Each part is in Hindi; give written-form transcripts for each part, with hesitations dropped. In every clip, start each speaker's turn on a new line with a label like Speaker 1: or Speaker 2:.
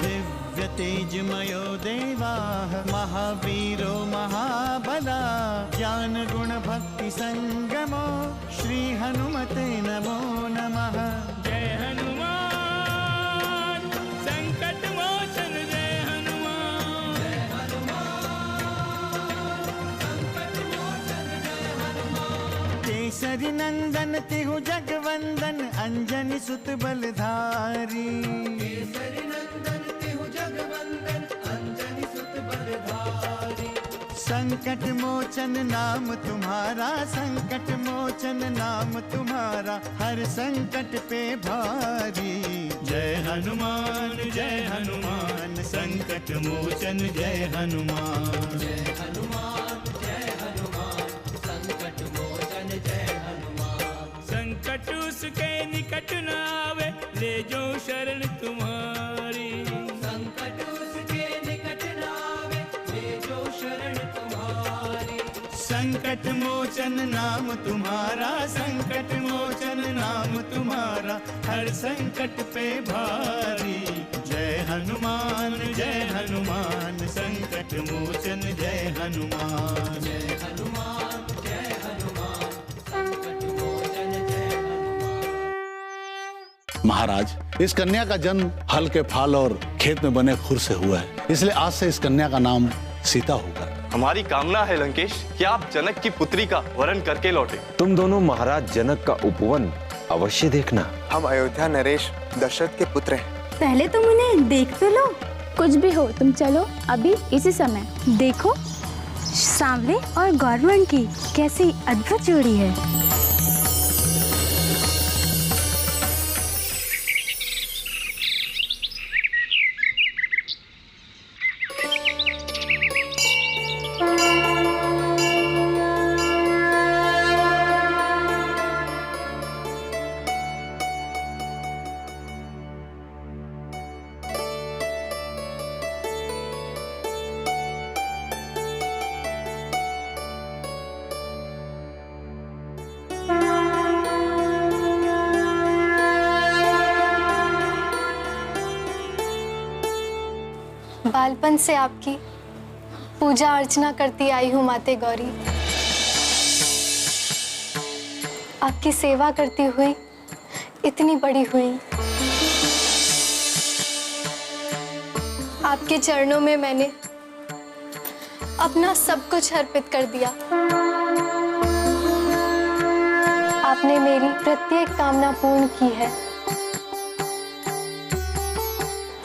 Speaker 1: दिव्य तेजमयो देवाः महावीरो महाबला ज्ञान गुण भक्ति संगमो श्री हनुमते नमो नमः।
Speaker 2: जय हनुमान संकट मोचन जय हनुमान। जय हनुमान संकट मोचन जय हनुमान।
Speaker 1: केसरी नंदन तिहु जगवंदन अंजनी सुत बलधारी। केसरी नंदन तिहु जगवंदन अंजनी सुत बलधारी। संकट मोचन नाम तुम्हारा संकट मोचन नाम तुम्हारा हर संकट पे भारी। जय हनुमान संकट मोचन जय हनुमान। जय हनुमान संकट मोचन जय हनुमान।
Speaker 2: संकट उसके निकट न आवे ले जो शरण तुम्हारी।
Speaker 1: संकट उसके निकट न आवे ले जो शरण तुम्हारी। संकट मोचन नाम तुम्हारा संकट मोचन नाम तुम्हारा हर संकट पे भारी। जय हनुमान संकट मोचन जय हनुमान। जय हनुमान संकट मोचन जय हनुमान।
Speaker 3: महाराज, इस कन्या का जन्म हल के फाल और खेत में बने खुर से हुआ है, इसलिए आज से इस कन्या का नाम सीता होगा।
Speaker 4: हमारी कामना है लंकेश कि आप जनक की पुत्री का वरण करके लौटे।
Speaker 5: तुम दोनों महाराज जनक का उपवन अवश्य देखना।
Speaker 6: हम अयोध्या नरेश दशरथ के पुत्र हैं।
Speaker 7: पहले तुम उन्हें देख तो लो। कुछ भी हो तुम चलो अभी इसी समय। देखो सांवले और गौरवर्ण की कैसी अद्भुत जोड़ी है।
Speaker 8: बालपन से आपकी पूजा अर्चना करती आई हूँ माते गौरी। आपकी सेवा करती हुई इतनी बड़ी हुई। आपके चरणों में मैंने अपना सब कुछ अर्पित कर दिया। आपने मेरी प्रत्येक कामना पूर्ण की है।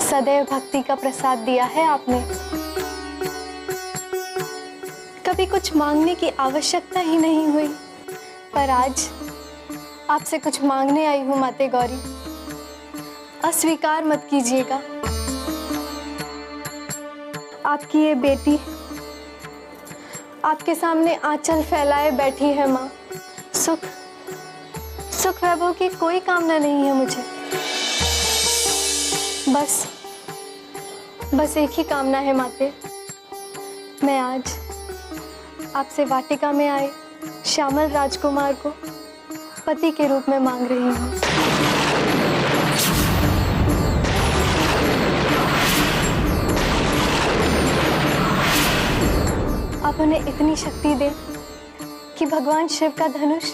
Speaker 8: सदैव भक्ति का प्रसाद दिया है आपने। कभी कुछ मांगने की आवश्यकता ही नहीं हुई, पर आज आपसे कुछ मांगने आई हूँ माते गौरी। अस्वीकार मत कीजिएगा। आपकी ये बेटी आपके सामने आंचल फैलाए बैठी है माँ। सुख वैभव की कोई कामना नहीं है मुझे। बस एक ही कामना है माते। मैं आज आपसे वाटिका में आए श्यामल राजकुमार को पति के रूप में मांग रही हूँ। आप उन्हें इतनी शक्ति दें कि भगवान शिव का धनुष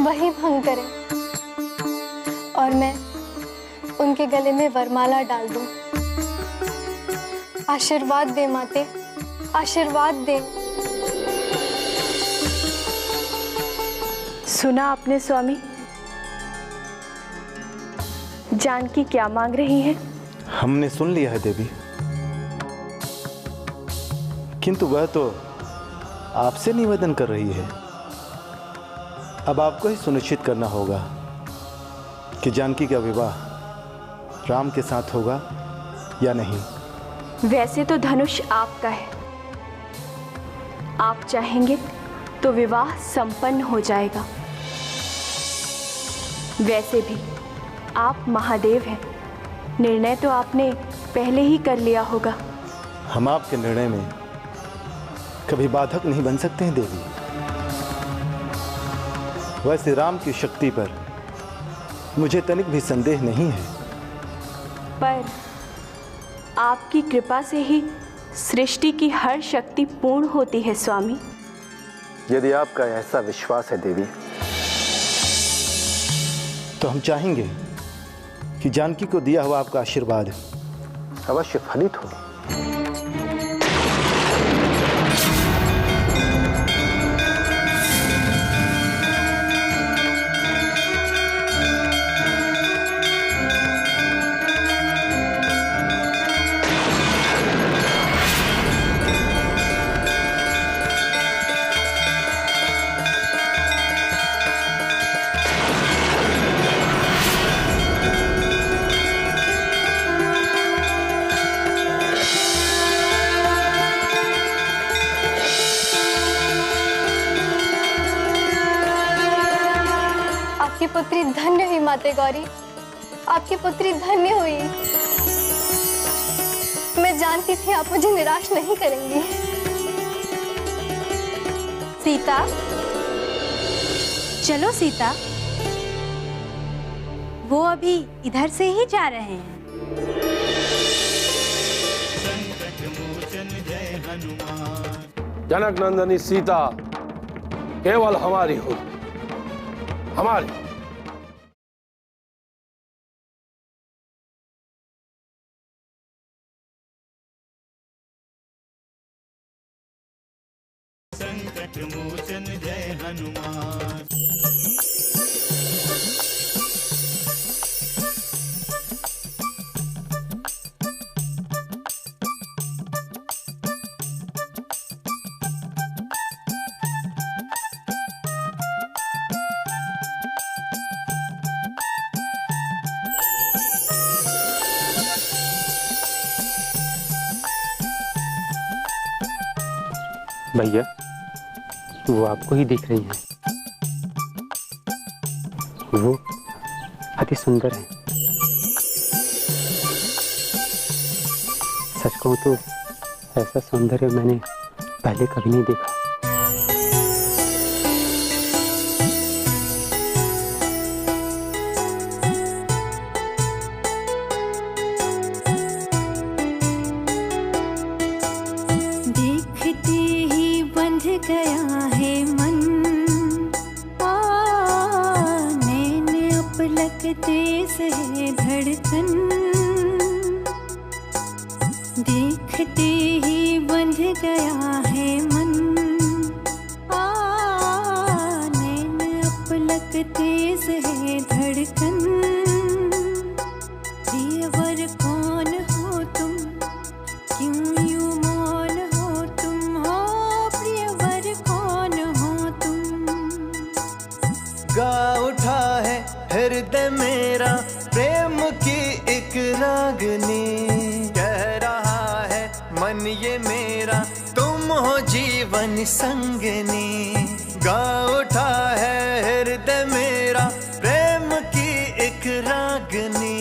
Speaker 8: वही भंग करें और मैं उनके गले में वरमाला डाल दूं। आशीर्वाद दे माते, आशीर्वाद दे।
Speaker 9: सुना आपने स्वामी, जानकी क्या मांग रही है?
Speaker 5: हमने सुन लिया है देवी, किंतु वह तो आपसे निवेदन कर रही है। अब आपको ही सुनिश्चित करना होगा कि जानकी का विवाह राम के साथ होगा या नहीं।
Speaker 9: वैसे तो धनुष आपका है, आप चाहेंगे तो विवाह संपन्न हो जाएगा। वैसे भी आप महादेव हैं, निर्णय तो आपने पहले ही कर लिया होगा।
Speaker 5: हम आपके निर्णय में कभी बाधक नहीं बन सकते हैं देवी। वैसे राम की शक्ति पर मुझे तनिक भी संदेह नहीं है,
Speaker 9: आपकी कृपा से ही सृष्टि की हर शक्ति पूर्ण होती है स्वामी।
Speaker 5: यदि आपका ऐसा विश्वास है देवी, तो हम चाहेंगे कि जानकी को दिया हुआ आपका आशीर्वाद अवश्य फलित हो।
Speaker 8: आपकी पुत्री धन्य हुई माते गौरी, आपकी पुत्री धन्य हुई। मैं जानती थी आप मुझे निराश नहीं करेंगी।
Speaker 7: सीता, चलो सीता, वो अभी इधर से ही जा रहे हैं।
Speaker 1: संकट मोचन जय हनुमान।
Speaker 10: जनक नंदनी सीता केवल हमारी हो, हमारी।
Speaker 1: संकट मोचन जय हनुमान।
Speaker 11: भैया, वो आपको ही दिख रही है। वो अति सुंदर है। सच कहूं तो ऐसा सौंदर्य मैंने पहले कभी नहीं देखा।
Speaker 12: गया है मन, नैन अपलकते से धड़कन, देखते ही बंध गया है मन, नैन अपलकते से धड़कन। प्रियवर कौन हो तुम, क्यों यूं मौन हो तुम, हो प्रियवर कौन हो तुम।
Speaker 13: गा उठा है हृदय मेरा प्रेम की एक रागनी, कह रहा है मन ये मेरा तुम हो जीवन संगनी। गा उठा है हृदय मेरा प्रेम की एक रागनी,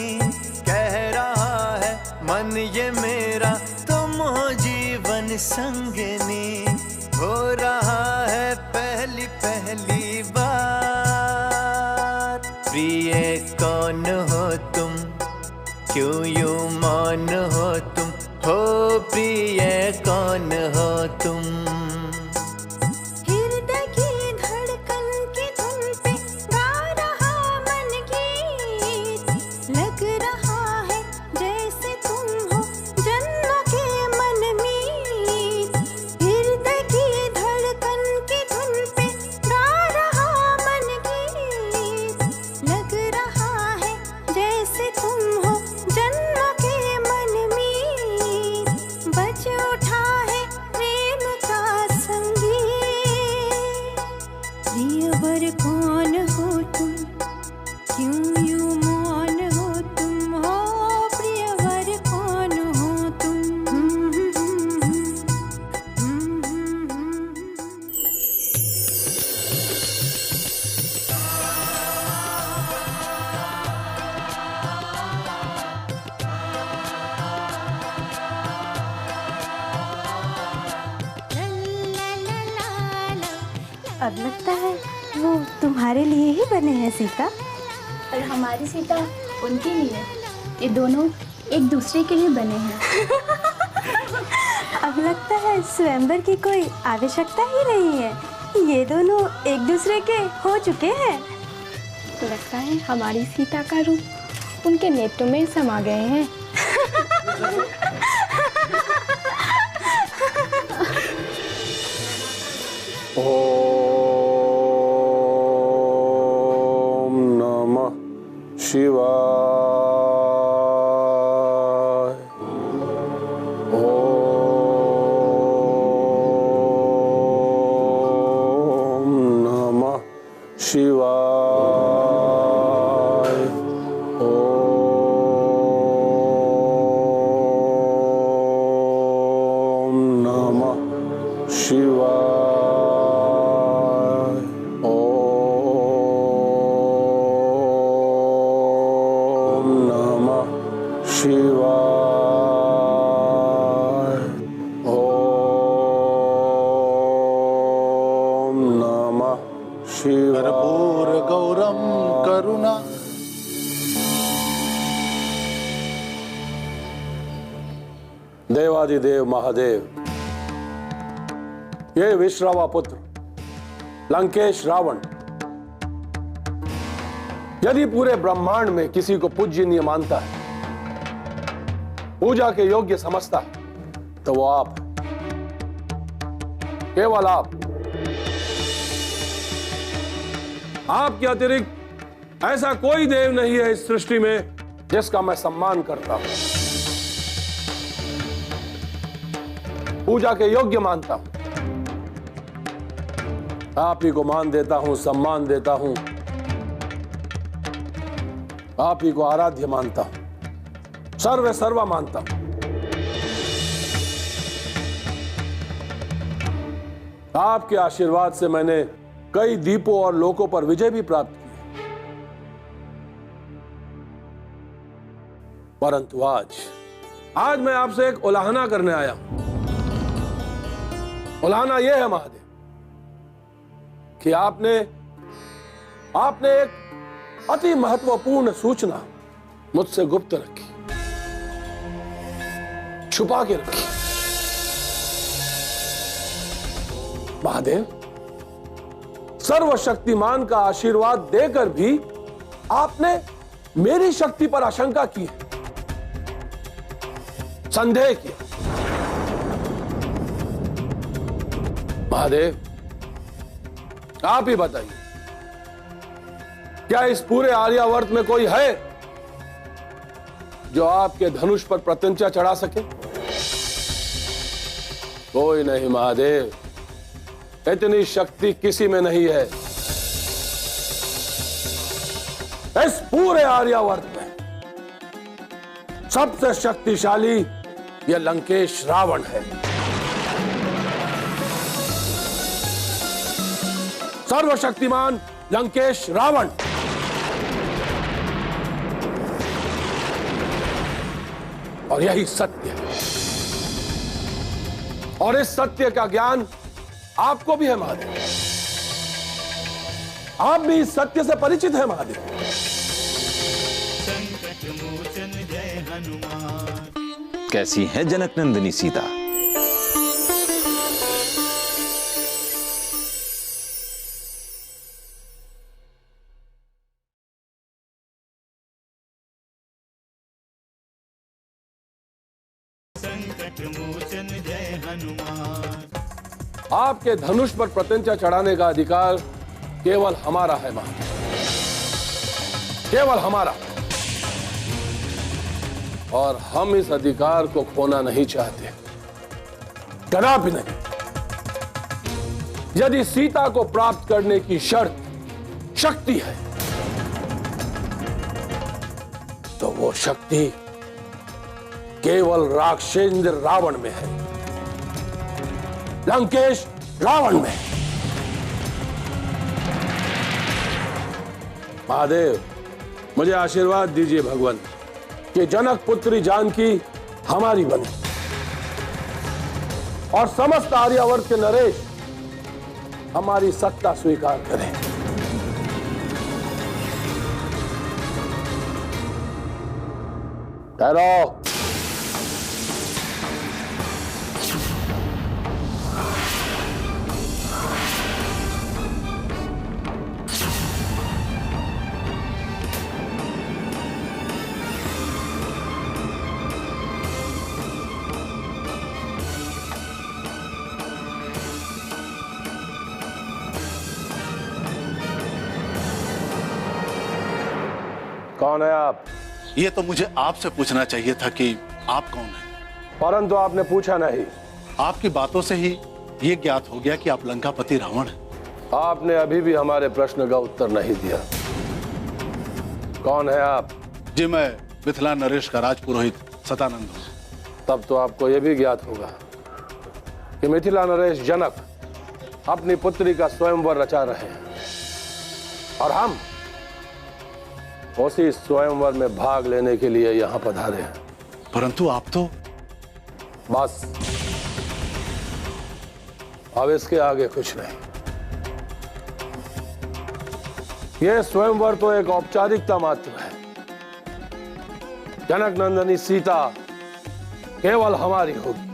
Speaker 13: कह रहा है मन ये मेरा तुम हो जीवन संगनी। हो रहा है पहली पहली बार, प्रिय कौन हो तुम, क्यों यूं मौन हो तुम, हो प्रिय कौन हो तुम।
Speaker 12: हृदय की धड़कन की धुन पे गा रहा मन गीत, लग रहा है जैसे तुम हो जन्मों के मनमीत। हृदय की धड़कन की धुन पे गा रहा मन गीत, लग रहा है जैसे तुम हो जन्मों के मनमीत। बज उठा है प्रेम का संगीत, प्रियवर कौन हो तुम, क्यों यूं मौन हो तुम, हो प्रियवर कौन हो तुम।
Speaker 7: अब लगता है वो तुम्हारे लिए ही बने हैं सीता।
Speaker 9: और हमारी सीता उनके लिए। ये दोनों
Speaker 7: एक दूसरे के लिए बने हैं।
Speaker 8: अब लगता है स्वयंवर की कोई आवश्यकता ही नहीं है, ये दोनों एक दूसरे के हो चुके हैं।
Speaker 9: लगता है हमारी सीता का रूप उनके नेत्रों में समा गए हैं।
Speaker 10: ओम नमः शिवाय। ओम नमः शिवाय। ओम नमः शिवाय। ओम नमः शिवाय। ओम नमः शिवाय।
Speaker 3: कर्पूर गौरम करुणा।
Speaker 10: देवादिदेव महादेव, ये विश्रवा पुत्र लंकेश रावण यदि पूरे ब्रह्मांड में किसी को पूज्यनीय मानता है, पूजा के योग्य समझता है, तो वो आप हैं। केवल आप। आपके अतिरिक्त ऐसा कोई देव नहीं है इस सृष्टि में जिसका मैं सम्मान करता हूं, पूजा के योग्य मानता हूं। आप ही को मान देता हूं, सम्मान देता हूं, आप ही को आराध्य मानता हूं, सर्व सर्वा मानता हूं। आपके आशीर्वाद से मैंने कई द्वीपों और लोकों पर विजय भी प्राप्त की, परंतु आज मैं आपसे एक उलाहना करने आया हूं। उलाहना यह है महादेव कि आपने एक अति महत्वपूर्ण सूचना मुझसे गुप्त रखी, छुपा के रखी। महादेव, सर्वशक्तिमान का आशीर्वाद देकर भी आपने मेरी शक्ति पर आशंका की है, संदेह किया। महादेव, आप ही बताइए, क्या इस पूरे आर्यावर्त में कोई है जो आपके धनुष पर प्रत्यंचा चढ़ा सके? कोई नहीं महादेव, इतनी शक्ति किसी में नहीं है। इस पूरे आर्यावर्त में सबसे शक्तिशाली यह लंकेश रावण है। सर्वशक्तिमान लंकेश रावण। और यही सत्य है, और इस सत्य का ज्ञान आपको भी है महादेव। आप भी इस सत्य से परिचित हैं महादेव।
Speaker 1: संकट मोचन जय हनुमान।
Speaker 14: कैसी है जनक नंदिनी सीता?
Speaker 1: संकट मोचन जय हनुमान।
Speaker 10: आपके धनुष पर प्रत्यंचा चढ़ाने का अधिकार केवल हमारा है महादेव, केवल हमारा। और हम इस अधिकार को खोना नहीं चाहते, कदापि नहीं। यदि सीता को प्राप्त करने की शर्त शक्ति है, तो वो शक्ति केवल राक्षसेंद्र रावण में है, लंकेश रावण में। महादेव, मुझे आशीर्वाद दीजिए भगवान कि जनक पुत्री जानकी हमारी बने और समस्त आर्यावर्त के नरेश हमारी सत्ता स्वीकार करें। ठहरो। कौन है आप?
Speaker 3: ये तो मुझे आपसे पूछना चाहिए था कि आप कौन हैं।
Speaker 10: परंतु आपने पूछा नहीं।
Speaker 3: आपकी बातों से ही ये ज्ञात हो गया कि आप लंकापति रावण हैं।
Speaker 10: आपने अभी भी हमारे प्रश्न का उत्तर नहीं दिया। कौन है आप?
Speaker 3: जी मैं मिथिला नरेश का राजपुरोहित सतानंद हूँ।
Speaker 10: तब तो आपको यह भी ज्ञात होगा कि मिथिला नरेश जनक अपनी पुत्री का स्वयंवर रचा रहे हैं और हम उसी स्वयंवर में भाग लेने के लिए यहां पधारे हैं।
Speaker 3: परंतु आप तो
Speaker 10: बस अब इसके आगे कुछ नहीं। यह स्वयंवर तो एक औपचारिकता मात्र है। जनक नंदनी सीता केवल हमारी होगी,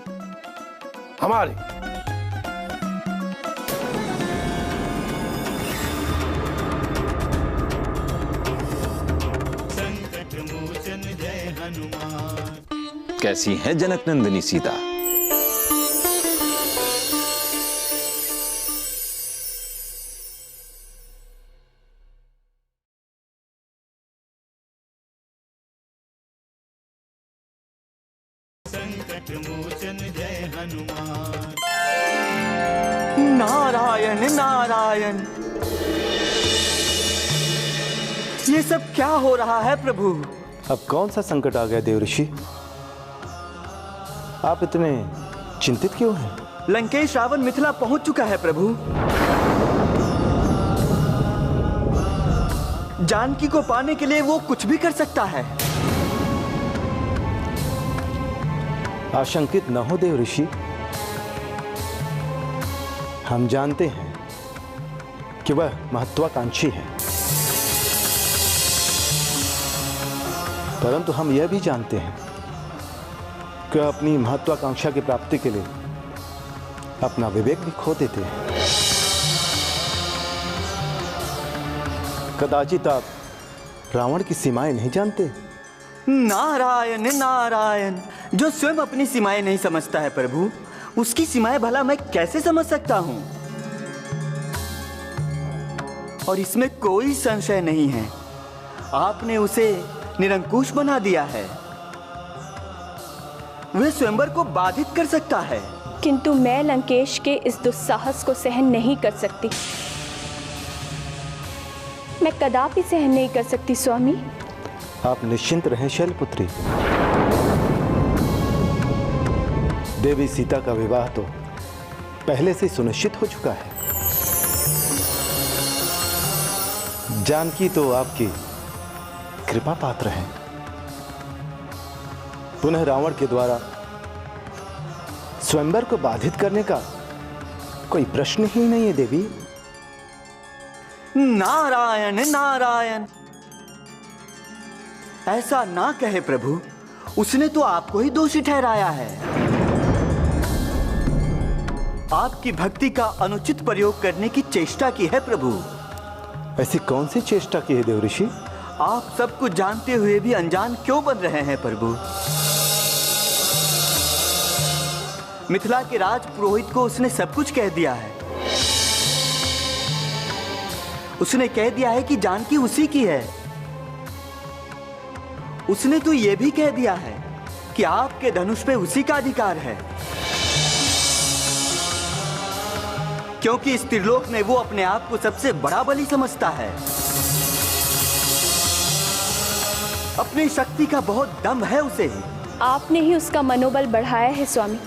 Speaker 10: हमारी।
Speaker 14: कैसी है जनक नंदिनी सीता?
Speaker 1: संकट मोचन जय हनुमान।
Speaker 15: नारायण नारायण, ये सब क्या हो रहा है प्रभु?
Speaker 5: अब कौन सा संकट आ गया देव ऋषि? आप इतने चिंतित क्यों हैं?
Speaker 15: लंकेश रावण मिथिला पहुंच चुका है प्रभु। जानकी को पाने के लिए वो कुछ भी कर सकता है।
Speaker 5: आशंकित न हो देव ऋषि, हम जानते हैं कि वह महत्वाकांक्षी है, परंतु हम यह भी जानते हैं कि अपनी महत्वाकांक्षा की प्राप्ति के लिए अपना विवेक भी खो देते हैं। कदाचित आप रावण की सीमाएं नहीं जानते।
Speaker 15: नारायण नारायण, जो स्वयं अपनी सीमाएं नहीं समझता है प्रभु, उसकी सीमाएं भला मैं कैसे समझ सकता हूं? और इसमें कोई संशय नहीं है, आपने उसे निरंकुश बना दिया है। वह स्वयंवर को बाधित कर सकता है।
Speaker 9: किंतु मैं लंकेश के इस दुस्साहस को सहन नहीं कर सकती। मैं कदापि सहन नहीं कर सकती स्वामी।
Speaker 5: आप निश्चिंत रहें शैलपुत्री। देवी सीता का विवाह तो पहले से सुनिश्चित हो चुका है। जानकी तो आपकी कृपा पात्र है। पुनः रावण के द्वारा स्वयंवर को बाधित करने का कोई प्रश्न ही नहीं है देवी।
Speaker 15: नारायण नारायण, ऐसा ना कहे प्रभु, उसने तो आपको ही दोषी ठहराया है। आपकी भक्ति का अनुचित प्रयोग करने की चेष्टा की है प्रभु।
Speaker 5: ऐसी कौन सी चेष्टा की है देव ऋषि?
Speaker 15: आप सब कुछ जानते हुए भी अनजान क्यों बन रहे हैं प्रभु? मिथिला के राज पुरोहित को उसने सब कुछ कह दिया है। उसने कह दिया है कि जानकी उसी की है। उसने तो यह भी कह दिया है कि आपके धनुष पे उसी का अधिकार है, क्योंकि इस त्रिलोक में वो अपने आप को सबसे बड़ा बलि समझता है। अपनी शक्ति का बहुत दम है उसे।
Speaker 9: आपने ही उसका मनोबल बढ़ाया है स्वामी।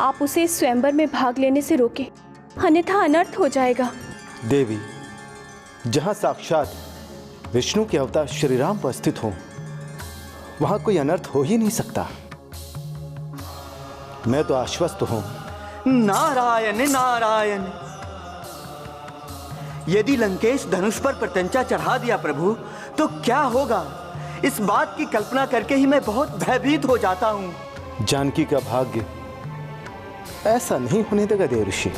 Speaker 9: आप उसे इस स्वयंवर में भाग लेने से रोके, अन्यथा अनर्थ हो जाएगा।
Speaker 5: देवी, जहां साक्षात विष्णु के अवतार श्री राम उपस्थित हो, वहां कोई अनर्थ हो ही नहीं सकता। मैं तो आश्वस्त हूं।
Speaker 15: नारायण नारायण, यदि लंकेश धनुष पर प्रत्यंचा चढ़ा दिया प्रभु, तो क्या होगा? इस बात की कल्पना करके ही मैं बहुत भयभीत हो जाता हूँ।
Speaker 5: जानकी का भाग्य ऐसा नहीं होने देगा देवऋषि।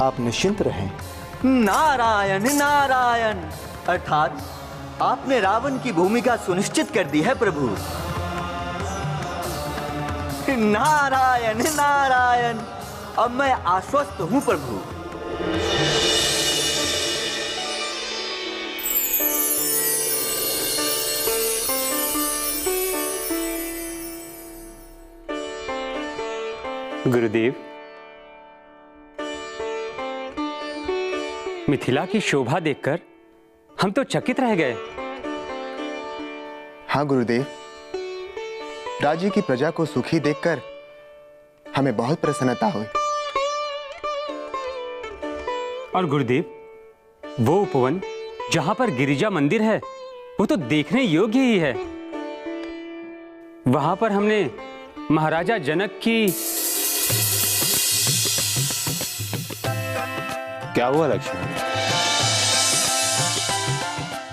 Speaker 5: आप निश्चिंत रहें।
Speaker 15: नारायण नारायण, अर्थात आपने रावण की भूमिका सुनिश्चित कर दी है प्रभु। नारायण नारायण, अब मैं आश्वस्त हूं प्रभु।
Speaker 11: गुरुदेव, मिथिला की शोभा देखकर हम तो चकित रह गए।
Speaker 6: हाँ गुरुदेव, राज्य की प्रजा को सुखी देखकर हमें बहुत प्रसन्नता हुई।
Speaker 11: और गुरुदेव, वो उपवन जहां पर गिरिजा मंदिर है वो तो देखने योग्य ही है। वहां पर हमने महाराजा जनक की।
Speaker 14: क्या हुआ लक्ष्मण?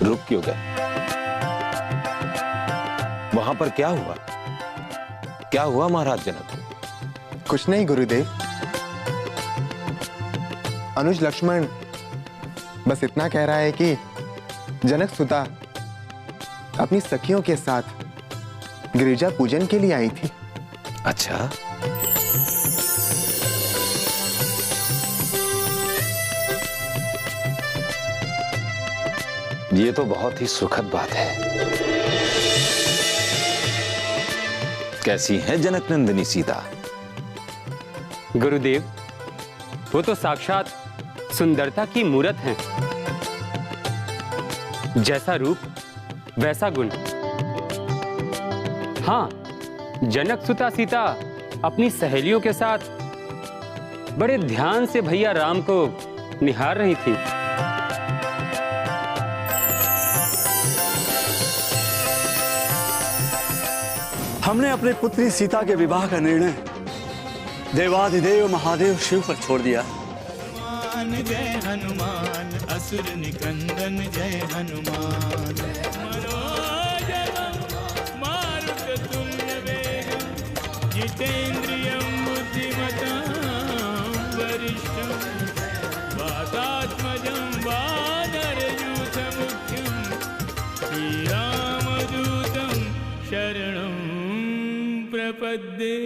Speaker 14: रुक क्यों गए? वहां पर क्या हुआ? क्या हुआ महाराज जनक?
Speaker 6: कुछ नहीं गुरुदेव, अनुज लक्ष्मण बस इतना कह रहा है कि जनक सुता अपनी सखियों के साथ गिरिजा पूजन के लिए आई थी।
Speaker 14: अच्छा, ये तो बहुत ही सुखद बात है। कैसी है जनक नंदिनी सीता?
Speaker 11: गुरुदेव, वो तो साक्षात सुंदरता की मूरत हैं। जैसा रूप वैसा गुण। हाँ, जनक सुता सीता अपनी सहेलियों के साथ बड़े ध्यान से भैया राम को निहार रही थी।
Speaker 16: हमने अपने पुत्री सीता के विवाह का निर्णय देवाधिदेव महादेव शिव पर छोड़ दिया।
Speaker 2: जय हनुमान, असुर निकंदन जय हनुमान। मनोजवं मारुततुल्य वेगं, जितेन्द्रियं बुद्धिमतां वरिष्ठं, वातात्मजं वानरयूथमुख्यं, श्रीरामदूतं शरणं प्रपद्ये।